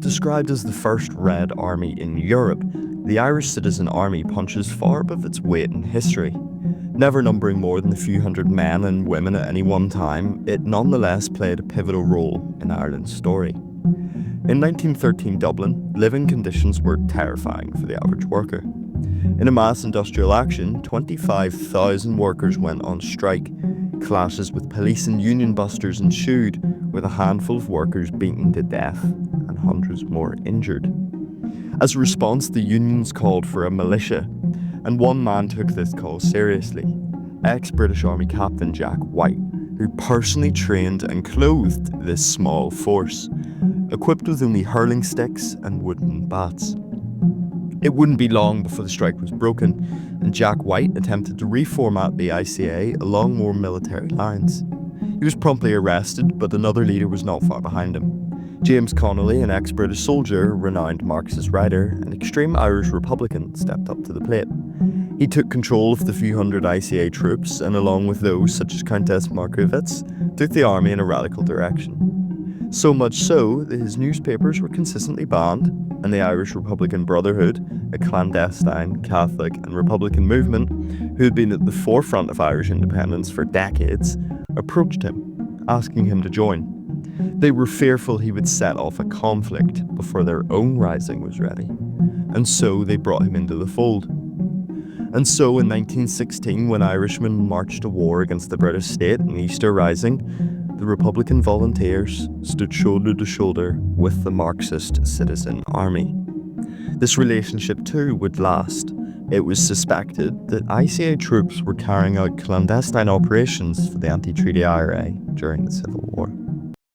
Described as the first Red Army in Europe, the Irish Citizen Army punches far above its weight in history. Never numbering more than a few hundred men and women at any one time, it nonetheless played a pivotal role in Ireland's story. In 1913 Dublin, living conditions were terrifying for the average worker. In a mass industrial action, 25,000 workers went on strike. Clashes with police and union busters ensued, with a handful of workers beaten to death and hundreds more injured. As a response, the unions called for a militia, and one man took this call seriously: ex-British Army Captain Jack White, who personally trained and clothed this small force, equipped with only hurling sticks and wooden bats. It wouldn't be long before the strike was broken, and Jack White attempted to reformat the ICA along more military lines. He was promptly arrested, but another leader was not far behind him. James Connolly, an ex-British soldier, renowned Marxist writer, and extreme Irish Republican, stepped up to the plate. He took control of the few hundred ICA troops, and along with those such as Countess Markievicz, took the army in a radical direction. So much so that his newspapers were consistently banned, and the Irish Republican Brotherhood, a clandestine Catholic and Republican movement who had been at the forefront of Irish independence for decades, approached him, asking him to join. They were fearful he would set off a conflict before their own rising was ready, and so they brought him into the fold. And so in 1916, when Irishmen marched to war against the British state in the Easter Rising, the Republican volunteers stood shoulder to shoulder with the Marxist Citizen Army. This relationship too would last. It was suspected that ICA troops were carrying out clandestine operations for the anti-treaty IRA during the Civil War.